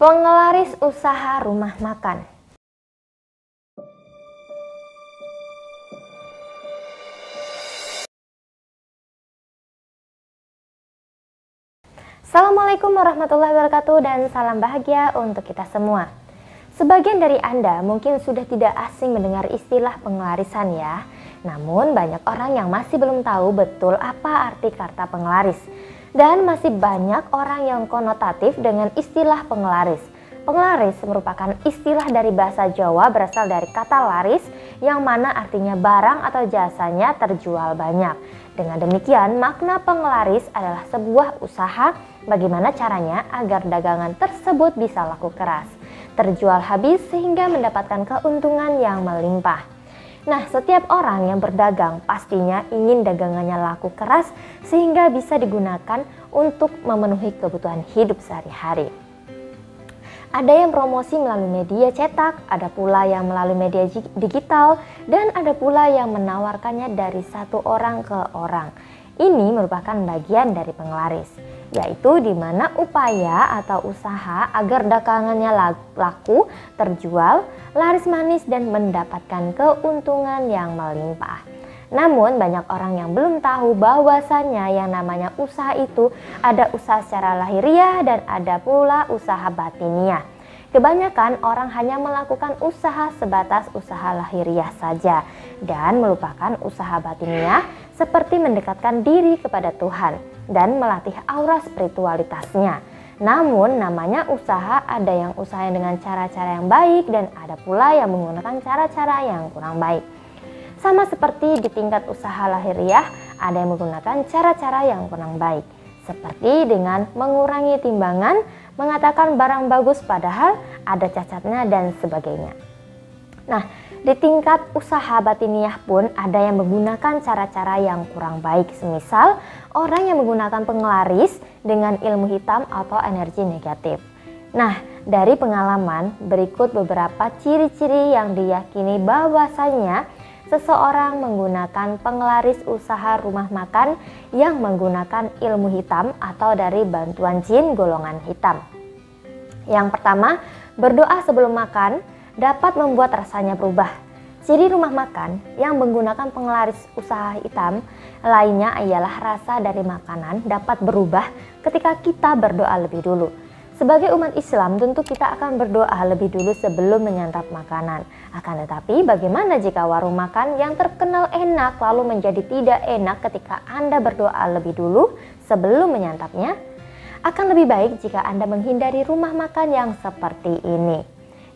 Penglaris usaha rumah makan. Assalamualaikum warahmatullahi wabarakatuh dan salam bahagia untuk kita semua. Sebagian dari Anda mungkin sudah tidak asing mendengar istilah pengelarisan ya. Namun banyak orang yang masih belum tahu betul apa arti kata penglaris. Dan masih banyak orang yang konotatif dengan istilah penglaris. Penglaris merupakan istilah dari bahasa Jawa berasal dari kata laris yang mana artinya barang atau jasanya terjual banyak. Dengan demikian, makna penglaris adalah sebuah usaha bagaimana caranya agar dagangan tersebut bisa laku keras, terjual habis sehingga mendapatkan keuntungan yang melimpah. Nah, setiap orang yang berdagang pastinya ingin dagangannya laku keras sehingga bisa digunakan untuk memenuhi kebutuhan hidup sehari-hari. Ada yang promosi melalui media cetak, ada pula yang melalui media digital, dan ada pula yang menawarkannya dari satu orang ke orang. Ini merupakan bagian dari penglaris, yaitu di mana upaya atau usaha agar dagangannya laku, terjual, laris manis dan mendapatkan keuntungan yang melimpah. Namun banyak orang yang belum tahu bahwasannya yang namanya usaha itu ada usaha secara lahiriah dan ada pula usaha batiniah. Kebanyakan orang hanya melakukan usaha sebatas usaha lahiriah saja dan melupakan usaha batiniah seperti mendekatkan diri kepada Tuhan dan melatih aura spiritualitasnya. Namun namanya usaha ada yang usahanya dengan cara-cara yang baik dan ada pula yang menggunakan cara-cara yang kurang baik. Sama seperti di tingkat usaha lahiriah, ada yang menggunakan cara-cara yang kurang baik. Seperti dengan mengurangi timbangan, mengatakan barang bagus padahal ada cacatnya dan sebagainya. Nah, di tingkat usaha batiniah pun ada yang menggunakan cara-cara yang kurang baik. Semisal, orang yang menggunakan penglaris dengan ilmu hitam atau energi negatif. Nah, dari pengalaman berikut beberapa ciri-ciri yang diyakini bahwasannya seseorang menggunakan penglaris usaha rumah makan yang menggunakan ilmu hitam atau dari bantuan jin golongan hitam. Yang pertama, berdoa sebelum makan dapat membuat rasanya berubah. Ciri rumah makan yang menggunakan penglaris usaha hitam lainnya ialah rasa dari makanan dapat berubah ketika kita berdoa lebih dulu. Sebagai umat Islam tentu kita akan berdoa lebih dulu sebelum menyantap makanan. Akan tetapi bagaimana jika warung makan yang terkenal enak lalu menjadi tidak enak ketika Anda berdoa lebih dulu sebelum menyantapnya? Akan lebih baik jika Anda menghindari rumah makan yang seperti ini.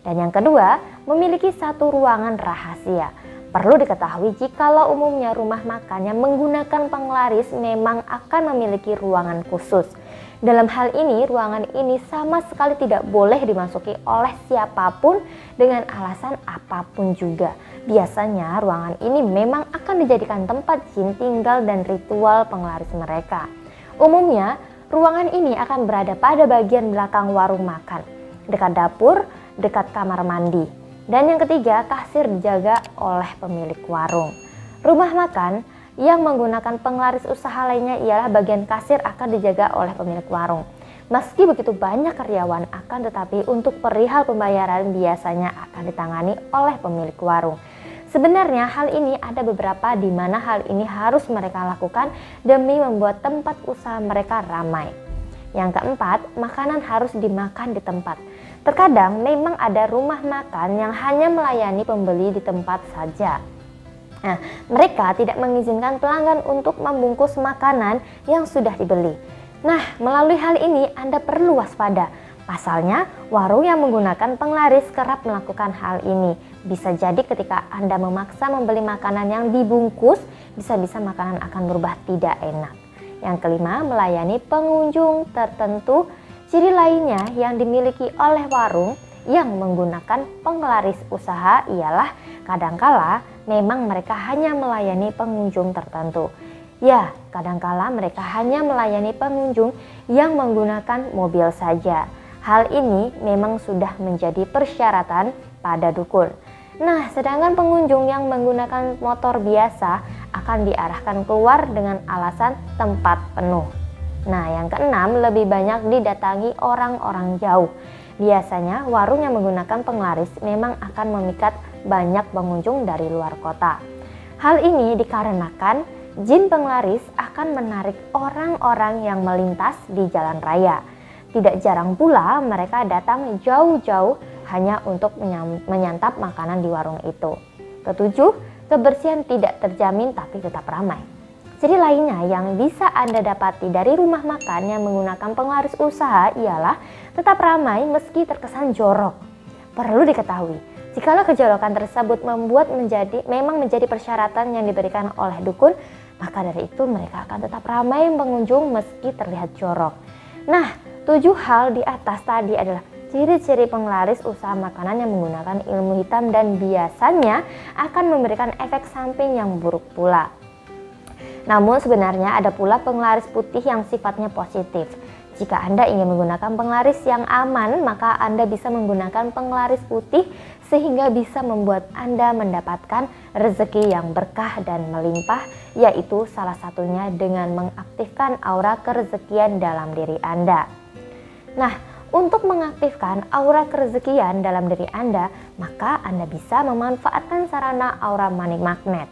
Dan yang kedua, memiliki satu ruangan rahasia. Perlu diketahui jikalau umumnya rumah makan yang menggunakan penglaris memang akan memiliki ruangan khusus. Dalam hal ini, ruangan ini sama sekali tidak boleh dimasuki oleh siapapun dengan alasan apapun juga. Biasanya ruangan ini memang akan dijadikan tempat jin tinggal dan ritual penglaris mereka. Umumnya, ruangan ini akan berada pada bagian belakang warung makan, dekat dapur, dekat kamar mandi. Dan yang ketiga, kasir dijaga oleh pemilik warung. Rumah makan yang menggunakan penglaris usaha lainnya ialah bagian kasir akan dijaga oleh pemilik warung. Meski begitu banyak karyawan akan tetapi untuk perihal pembayaran biasanya akan ditangani oleh pemilik warung. Sebenarnya hal ini ada beberapa di mana hal ini harus mereka lakukan demi membuat tempat usaha mereka ramai. Yang keempat, makanan harus dimakan di tempat. Terkadang memang ada rumah makan yang hanya melayani pembeli di tempat saja. Nah, mereka tidak mengizinkan pelanggan untuk membungkus makanan yang sudah dibeli. Nah, melalui hal ini Anda perlu waspada. Pasalnya, warung yang menggunakan penglaris kerap melakukan hal ini. Bisa jadi ketika Anda memaksa membeli makanan yang dibungkus, bisa-bisa makanan akan berubah tidak enak. Yang kelima, melayani pengunjung tertentu. Ciri lainnya yang dimiliki oleh warung yang menggunakan penglaris usaha ialah kadangkala memang mereka hanya melayani pengunjung tertentu. Ya, kadangkala mereka hanya melayani pengunjung yang menggunakan mobil saja. Hal ini memang sudah menjadi persyaratan pada dukun. Nah, sedangkan pengunjung yang menggunakan motor biasa akan diarahkan keluar dengan alasan tempat penuh. Nah, yang keenam, lebih banyak didatangi orang-orang jauh. Biasanya warung yang menggunakan penglaris memang akan memikat banyak pengunjung dari luar kota. Hal ini dikarenakan jin penglaris akan menarik orang-orang yang melintas di jalan raya. Tidak jarang pula mereka datang jauh-jauh hanya untuk menyantap makanan di warung itu. Ketujuh, kebersihan tidak terjamin tapi tetap ramai. Ciri lainnya yang bisa Anda dapati dari rumah makan yang menggunakan penglaris usaha ialah tetap ramai meski terkesan jorok. Perlu diketahui, jikalau kejorokan tersebut memang menjadi persyaratan yang diberikan oleh dukun, maka dari itu mereka akan tetap ramai pengunjung meski terlihat jorok. Nah, 7 hal di atas tadi adalah ciri-ciri penglaris usaha makanan yang menggunakan ilmu hitam dan biasanya akan memberikan efek samping yang buruk pula. Namun sebenarnya ada pula penglaris putih yang sifatnya positif. Jika Anda ingin menggunakan penglaris yang aman, maka Anda bisa menggunakan penglaris putih sehingga bisa membuat Anda mendapatkan rezeki yang berkah dan melimpah, yaitu salah satunya dengan mengaktifkan aura kerezekian dalam diri Anda. Nah, untuk mengaktifkan aura kerezekian dalam diri Anda, maka Anda bisa memanfaatkan sarana aura money magnet.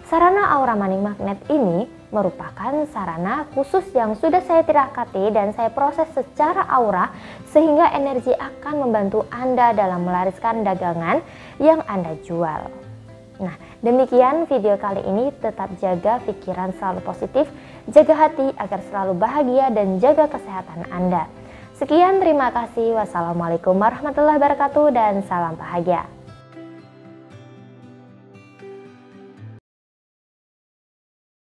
Sarana aura money magnet ini merupakan sarana khusus yang sudah saya tirakati dan saya proses secara aura sehingga energi akan membantu Anda dalam melariskan dagangan yang Anda jual. Nah, demikian video kali ini. Tetap jaga pikiran selalu positif, jaga hati agar selalu bahagia dan jaga kesehatan Anda. Sekian, terima kasih. Wassalamualaikum warahmatullahi wabarakatuh dan salam bahagia.